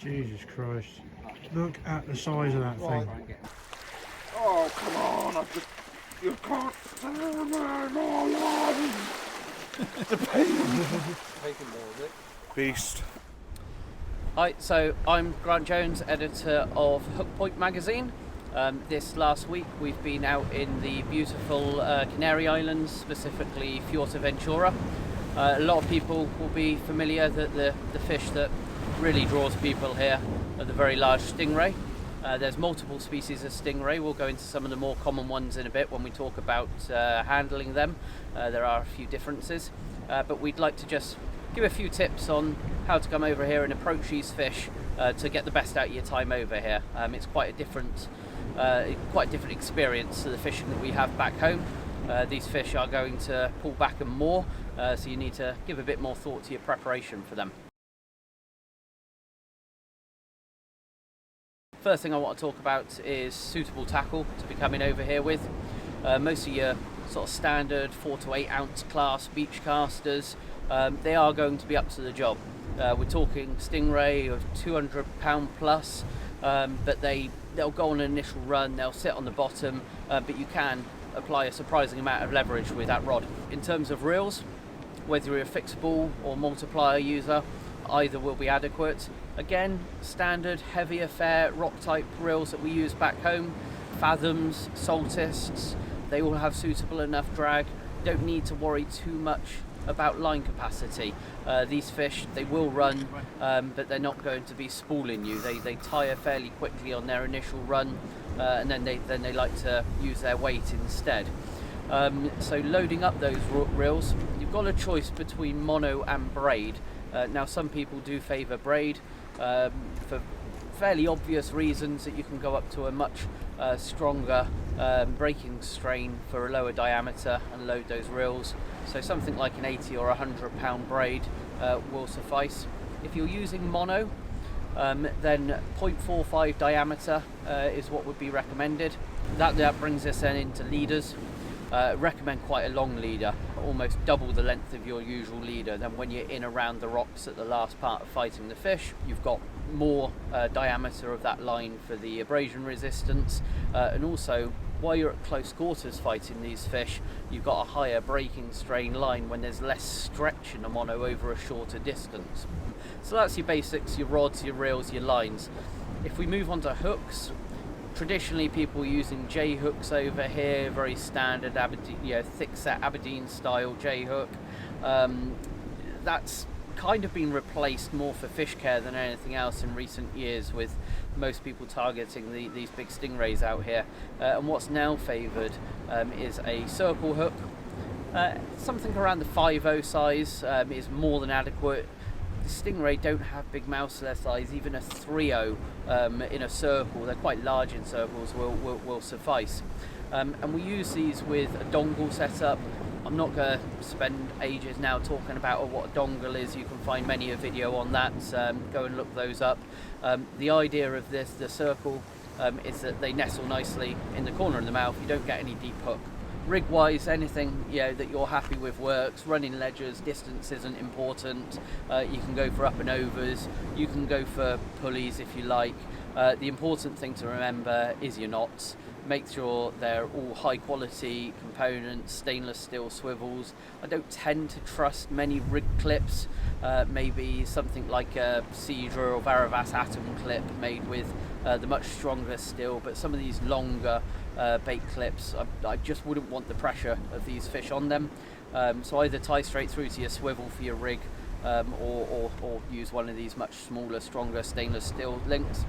Jesus Christ. Look at the size of that thing. Oh, come on. You can't tell me more life. The pain. Beast. Hi, so I'm Grant Jones, editor of Hookpoint magazine. This last week we've been out in the beautiful Canary Islands, specifically Fuerteventura. A lot of people will be familiar that the fish that really draws people here are the very large stingray. There's multiple species of stingray. We'll go into some of the more common ones in a bit when we talk about handling them. There are a few differences, but we'd like to just give a few tips on how to come over here and approach these fish to get the best out of your time over here. It's quite a different experience to the fishing that we have back home. These fish are going to pull back and more, so you need to give a bit more thought to your preparation for them. First thing I want to talk about is suitable tackle to be coming over here with. Most of your sort of standard 4 to 8 ounce class beach casters, they are going to be up to the job. We're talking stingray of 200 pound plus, but they'll go on an initial run, they'll sit on the bottom, but you can apply a surprising amount of leverage with that rod. In terms of reels, whether you're a fixed ball or multiplier user, either will be adequate. Again, standard heavy affair rock type reels that we use back home, fathoms, saltists, they all have suitable enough drag. Don't need to worry too much about line capacity. These fish, they will run, but they're not going to be spooling you. They tire fairly quickly on their initial run, and then they like to use their weight instead. So loading up those reels, you've got a choice between mono and braid. Now some people do favour braid for fairly obvious reasons, that you can go up to a much stronger breaking strain for a lower diameter and load those reels. So something like an 80 or 100 pound braid will suffice. If you're using mono, then 0.45 diameter is what would be recommended. That brings us then into leaders. Recommend quite a long leader, almost double the length of your usual leader. Then when you're in around the rocks at the last part of fighting the fish, you've got more diameter of that line for the abrasion resistance, and also while you're at close quarters fighting these fish, you've got a higher breaking strain line when there's less stretch in a mono over a shorter distance. So that's your basics, your rods, your reels, your lines. If we move on to hooks, traditionally people using J hooks over here, very standard Aberdeen, thick set Aberdeen style J hook. That's kind of been replaced more for fish care than anything else in recent years, with most people targeting these big stingrays out here. And what's now favoured is a circle hook. Something around the 5/0 size is more than adequate. The stingray don't have big mouths to their size. Even a 3/0 in a circle, they're quite large in circles, will suffice. And we use these with a dongle setup. I'm not going to spend ages now talking about what a dongle is. You can find many a video on that. Go and look those up. The idea of the circle, is that they nestle nicely in the corner of the mouth. You don't get any deep hook. Rig wise, anything that you're happy with works. Running ledgers, distance isn't important. You can go for up and overs, you can go for pulleys if you like. The important thing to remember is your knots. Make sure they're all high quality components, stainless steel swivels. I don't tend to trust many rig clips, maybe something like a Cedra or Varavas Atom clip made with the much stronger steel, but some of these longer bait clips, I just wouldn't want the pressure of these fish on them. So either tie straight through to your swivel for your rig, or use one of these much smaller, stronger stainless steel links.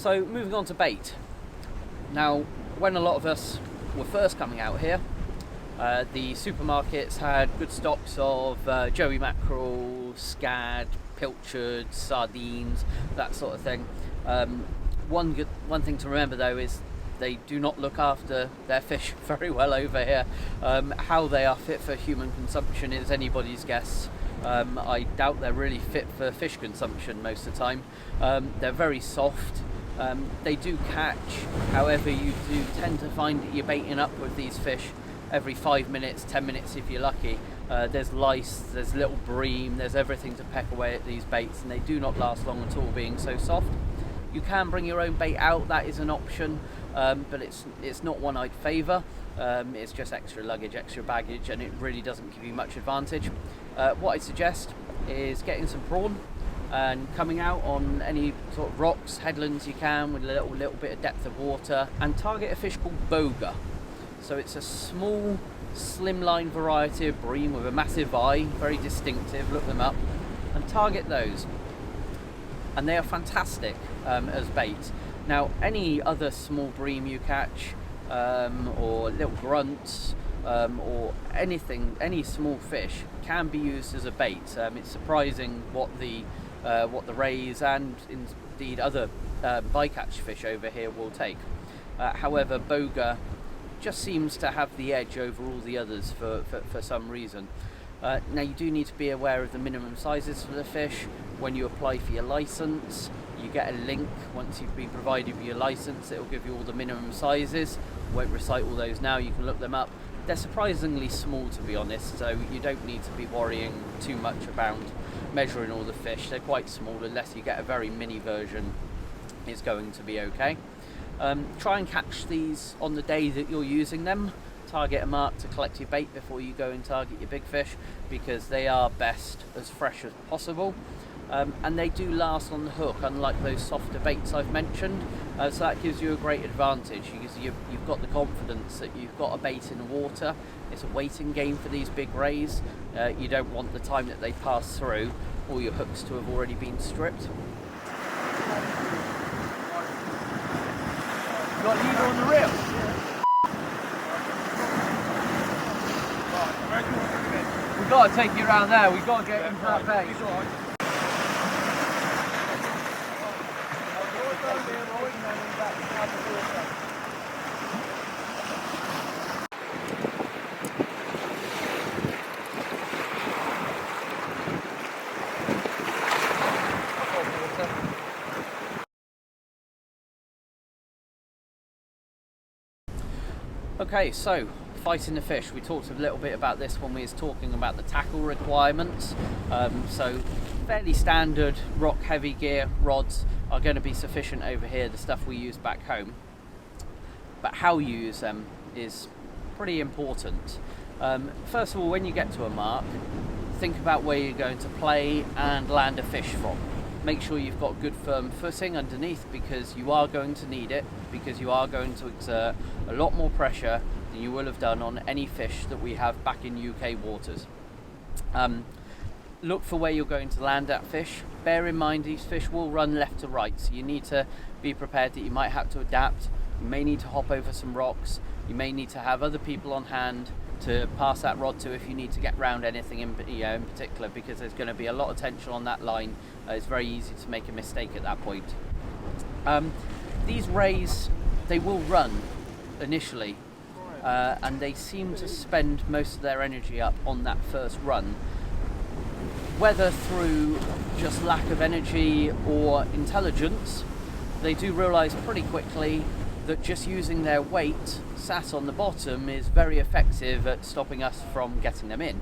So moving on to bait. Now, when a lot of us were first coming out here, The supermarkets had good stocks of joey mackerel, scad, pilchard, sardines, that sort of thing. One thing to remember though is they do not look after their fish very well over here. How they are fit for human consumption is anybody's guess. I doubt they're really fit for fish consumption most of the time. They're very soft. They do catch, however you do tend to find that you're baiting up with these fish every 5 minutes, 10 minutes if you're lucky. There's lice, there's little bream, there's everything to peck away at these baits, and they do not last long at all being so soft. You can bring your own bait out, that is an option, but it's not one I'd favour. It's just extra luggage, extra baggage, and it really doesn't give you much advantage. What I'd suggest is getting some prawn and coming out on any sort of rocks, headlands you can with a little bit of depth of water, and target a fish called boga. So it's a small slimline variety of bream with a massive eye, very distinctive, look them up, and target those. And they are fantastic as bait. Now any other small bream you catch, or little grunts, or anything, any small fish can be used as a bait. It's surprising what the rays and indeed other bycatch fish over here will take. However, boga just seems to have the edge over all the others for some reason. Now you do need to be aware of the minimum sizes for the fish. When you apply for your license, you get a link. Once you've been provided with your license, it will give you all the minimum sizes. Won't recite all those now, you can look them up. They're surprisingly small, to be honest, so you don't need to be worrying too much about measuring all the fish. They're quite small, unless you get a very mini version, it's going to be okay. Try and catch these on the day that you're using them. Target a mark to collect your bait before you go and target your big fish, because they are best as fresh as possible. And they do last on the hook, unlike those softer baits I've mentioned, so that gives you a great advantage, because you've got the confidence that you've got a bait in the water. It's a waiting game for these big rays. You don't want the time that they pass through all your hooks to have already been stripped. You got leader on the reel? We've got to take you around there, we've got to get into that bait. Okay, so fighting the fish. We talked a little bit about this when we was talking about the tackle requirements. So fairly standard rock heavy gear rods are going to be sufficient over here, the stuff we use back home. But how you use them is pretty important. First of all, when you get to a mark, think about where you're going to play and land a fish from. Make sure you've got good firm footing underneath, because you are going to need it, because you are going to exert a lot more pressure than you will have done on any fish that we have back in UK waters. Look for where you're going to land that fish. Bear in mind these fish will run left to right, so you need to be prepared that you might have to adapt. You may need to hop over some rocks. You may need to have other people on hand to pass that rod to if you need to get round anything in particular, because there's going to be a lot of tension on that line. It's very easy to make a mistake at that point. These rays, they will run initially, and they seem to spend most of their energy up on that first run, whether through just lack of energy or intelligence. They do realise pretty quickly that just using their weight sat on the bottom is very effective at stopping us from getting them in.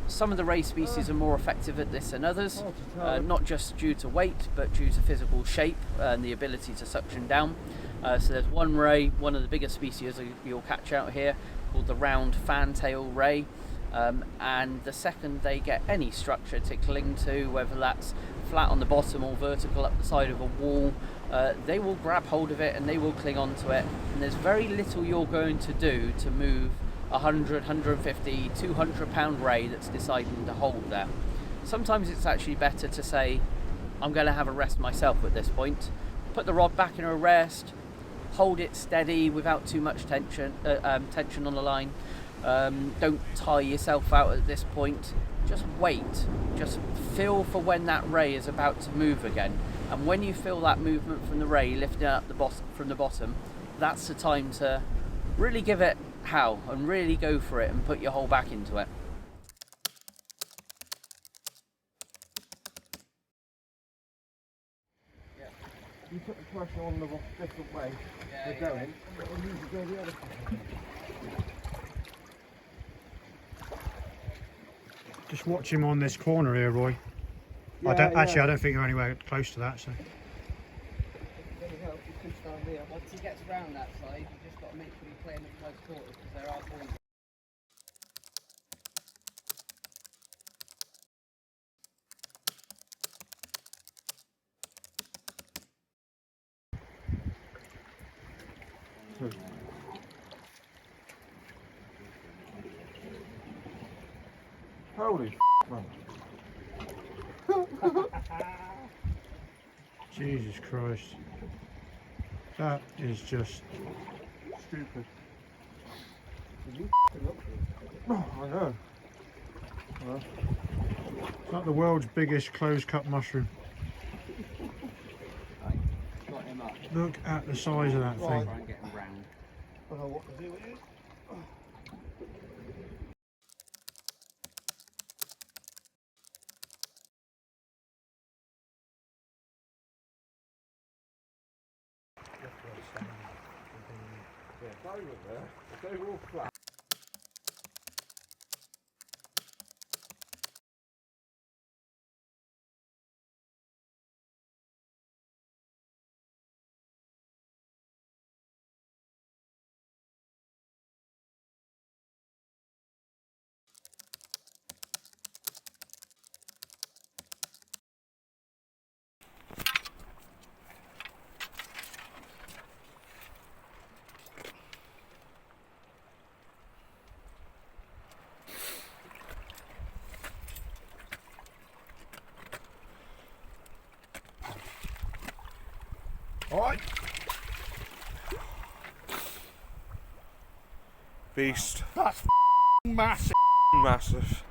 Some of the ray species are more effective at this than others, not just due to weight, but due to physical shape and the ability to suction down. So there's one ray, one of the bigger species you'll catch out here, called the round fantail ray. And the second they get any structure to cling to, whether that's flat on the bottom or vertical up the side of a wall, they will grab hold of it and they will cling onto it, and there's very little you're going to do to move 100, 150, 200 pound ray that's deciding to hold there. Sometimes it's actually better to say, I'm going to have a rest myself at this point, put the rod back in a rest, hold it steady without too much tension on the line, Don't tire yourself out at this point. Just wait. Just feel for when that ray is about to move again. And when you feel that movement from the ray lifting up from the bottom, that's the time to really give it howl and really go for it and put your whole back into it. You put the pressure on the different way they're going, but we'll usually go the other way. Just watch him on this corner here, Roy. Yeah, I don't think you're anywhere close to that. So. Once he gets round that side, you just got to make sure you're playing at close quarters because there are boys. Holy man. Jesus Christ. That is just Stupid. Oh, I know. it's like the world's biggest closed-cup mushroom. Got him up. Look at the size of that Right. thing. Try and get him round. I don't know what to do with it. Yeah, go over there. If they all flat. Alright. Beast. That's massive. Massive.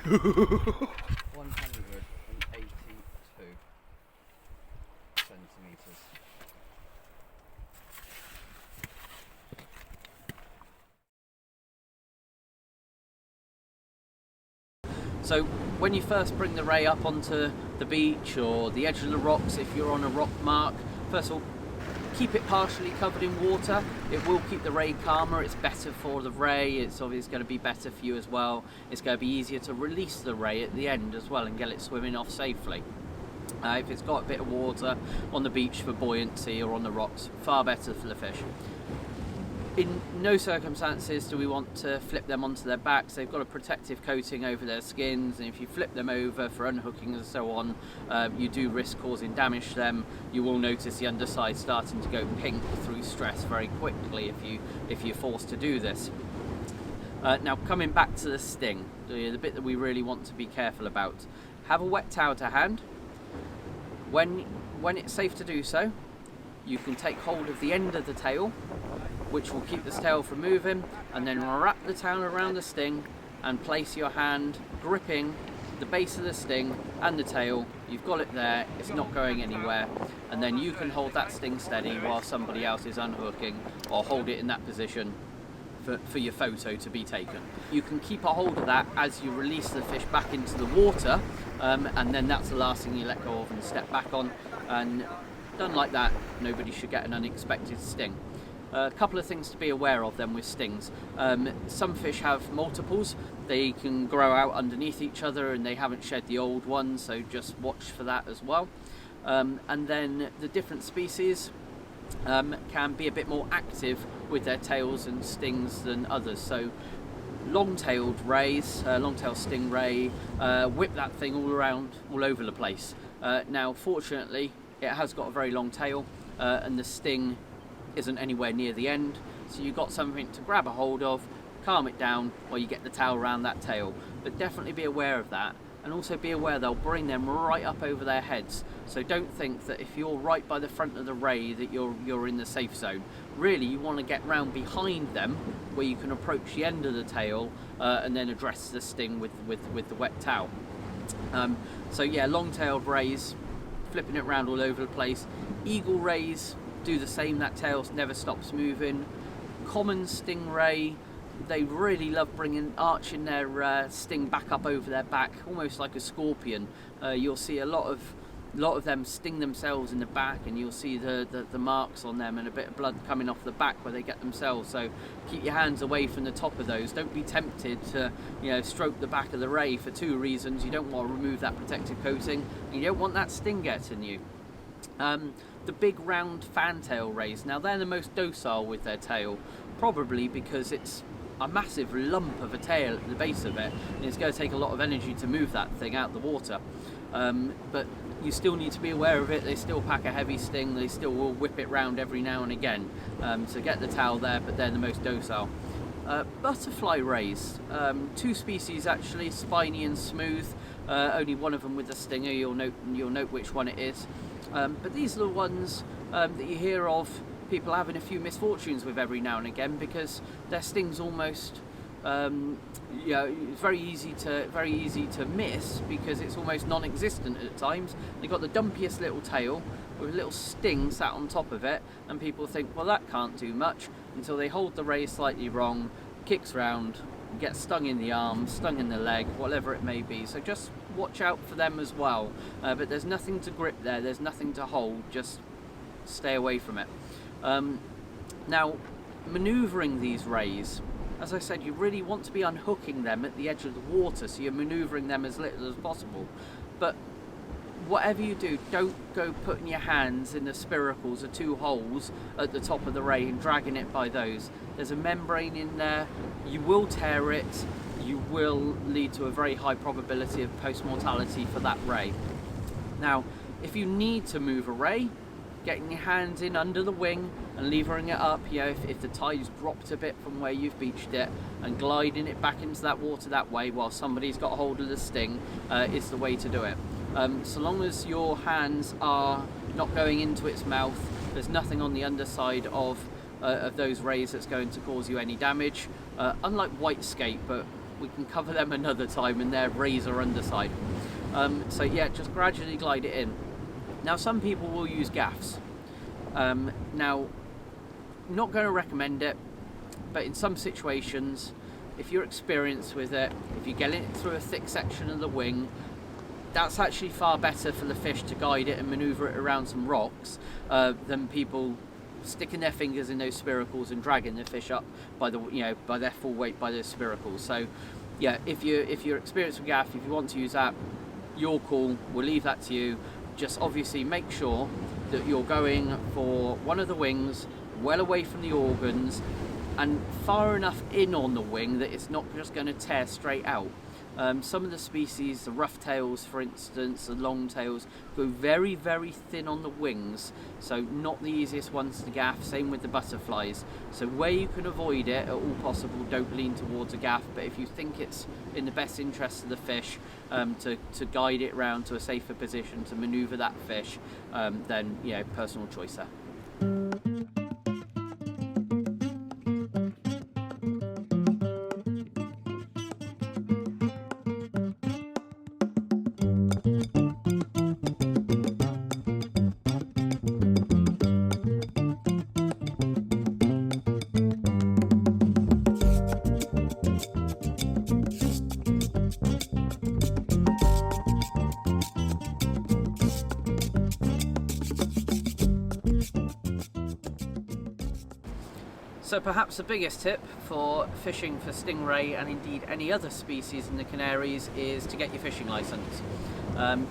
182 centimetres. So when you first bring the ray up onto the beach or the edge of the rocks, if you're on a rock mark, first of all, keep it partially covered in water. It will keep the ray calmer. It's better for the ray. It's obviously going to be better for you as well. It's going to be easier to release the ray at the end as well and get it swimming off safely. If it's got a bit of water on the beach for buoyancy or on the rocks, far better for the fish. In no circumstances do we want to flip them onto their backs. They've got a protective coating over their skins, and if you flip them over for unhooking and so on, you do risk causing damage to them. You will notice the underside starting to go pink through stress very quickly if you're forced to do this. Now coming back to the sting, the bit that we really want to be careful about. Have a wet towel to hand. When it's safe to do so, you can take hold of the end of the tail, which will keep the tail from moving, and then wrap the towel around the sting and place your hand gripping the base of the sting and the tail. You've got it there, it's not going anywhere, and then you can hold that sting steady while somebody else is unhooking, or hold it in that position for your photo to be taken. You can keep a hold of that as you release the fish back into the water, and then that's the last thing you let go of and step back on, and done like that, nobody should get an unexpected sting. A couple of things to be aware of then with stings. Some fish have multiples. They can grow out underneath each other and they haven't shed the old one, so just watch for that as well. And then the different species can be a bit more active with their tails and stings than others. So long-tailed rays, long-tailed stingray, whip that thing all around, all over the place. Now fortunately it has got a very long tail, and the sting isn't anywhere near the end, so you've got something to grab a hold of, calm it down while you get the towel around that tail. But definitely be aware of that, and also be aware they'll bring them right up over their heads. So don't think that if you're right by the front of the ray that you're in the safe zone. Really, you want to get round behind them where you can approach the end of the tail and then address the sting with the wet towel. So yeah, long-tailed rays, flipping it around all over the place. Eagle rays do the same, that tail never stops moving. Common stingray, they really love arching their sting back up over their back, almost like a scorpion. You'll see a lot of them sting themselves in the back, and you'll see the marks on them and a bit of blood coming off the back where they get themselves. So keep your hands away from the top of those. Don't be tempted to stroke the back of the ray for two reasons. You don't want to remove that protective coating, and you don't want that sting getting you. The big round fantail rays, now they're the most docile with their tail, probably because it's a massive lump of a tail at the base of it, and it's going to take a lot of energy to move that thing out of the water. But you still need to be aware of it. They still pack a heavy sting, they still will whip it round every now and again. So get the towel there, but they're the most docile. Butterfly rays, two species actually, spiny and smooth. Only one of them with a stinger. You'll note which one it is. But these are the ones that you hear of people having a few misfortunes with every now and again, because their sting's almost it's very easy to miss, because it's almost non-existent at times. They've got the dumpiest little tail with a little sting sat on top of it, and people think, well, that can't do much, until they hold the ray slightly wrong, kicks round, gets stung in the arm, stung in the leg, whatever it may be. So just watch out for them as well. But there's nothing to grip there, there's nothing to hold, just stay away from it. Now, manoeuvring these rays, as I said, you really want to be unhooking them at the edge of the water, so you're manoeuvring them as little as possible. But whatever you do, don't go putting your hands in the spiracles or two holes at the top of the ray and dragging it by those. There's a membrane in there, you will tear it, you will lead to a very high probability of post-mortality for that ray. Now, if you need to move a ray, getting your hands in under the wing and levering it up, if the tide's dropped a bit from where you've beached it, and gliding it back into that water that way while somebody's got a hold of the sting is the way to do it. So long as your hands are not going into its mouth, there's nothing on the underside of those rays that's going to cause you any damage. Unlike white skate, but we can cover them another time, and their razor underside. So yeah, just gradually glide it in. Now, some people will use gaffs. Now, not going to recommend it, but in some situations, if you're experienced with it, if you're getting it through a thick section of the wing, that's actually far better for the fish to guide it and maneuver it around some rocks than people sticking their fingers in those spiracles and dragging the fish up by by their full weight by those spiracles. So yeah, if you're experienced with gaff, if you want to use that, your call. We'll leave that to you. Just obviously make sure that you're going for one of the wings, well away from the organs, and far enough in on the wing that it's not just going to tear straight out. Some of the species, the rough tails for instance, the long tails, go very, very thin on the wings, so not the easiest ones to gaff. Same with the butterflies. So where you can avoid it at all possible, don't lean towards a gaff, but if you think it's in the best interest of the fish to guide it round to a safer position, to manoeuvre that fish, then personal choice there. So perhaps the biggest tip for fishing for stingray, and indeed any other species in the Canaries, is to get your fishing license.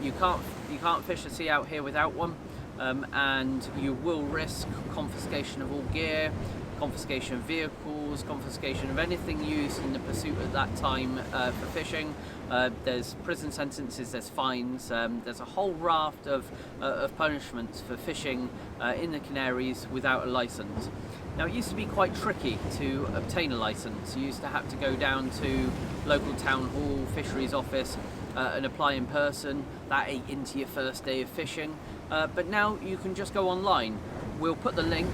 You can't fish the sea out here without one, and you will risk confiscation of all gear, confiscation of vehicles, confiscation of anything used in the pursuit at that time for fishing. There's prison sentences, there's fines, there's a whole raft of punishments for fishing in the Canaries without a licence. Now, it used to be quite tricky to obtain a licence. You used to have to go down to local town hall, fisheries office, and apply in person. That ate into your first day of fishing. But now you can just go online. We'll put the link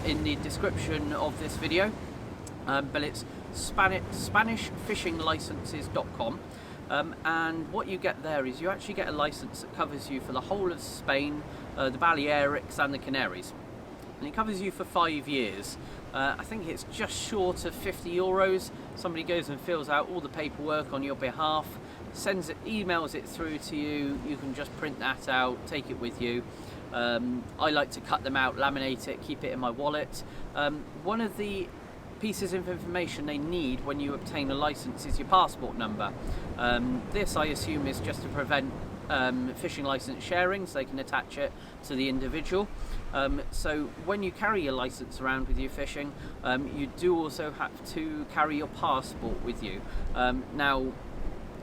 in the description of this video, but it's SpanishFishingLicenses.com. And what you get there is you actually get a licence that covers you for the whole of Spain, the Balearics and the Canaries. And it covers you for 5 years. I think it's just short of €50. Somebody goes and fills out all the paperwork on your behalf, emails it through to you. You can just print that out, take it with you. I like to cut them out, laminate it, keep it in my wallet. One of the pieces of information they need when you obtain a license is your passport number. This, I assume, is just to prevent fishing license sharing, so they can attach it to the individual. So when you carry your license around with you fishing, you do also have to carry your passport with you. Now,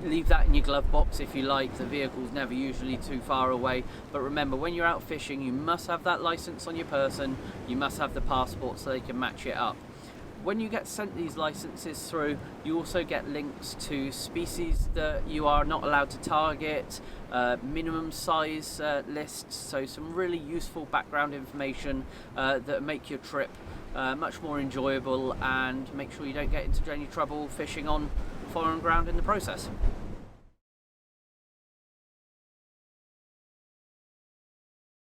leave that in your glove box if you like. The vehicle's never usually too far away, but remember, when you're out fishing, you must have that license on your person, you must have the passport so they can match it up. When you get sent these licenses through, you also get links to species that you are not allowed to target, minimum size lists, so some really useful background information that make your trip much more enjoyable and make sure you don't get into any trouble fishing on foreign ground in the process.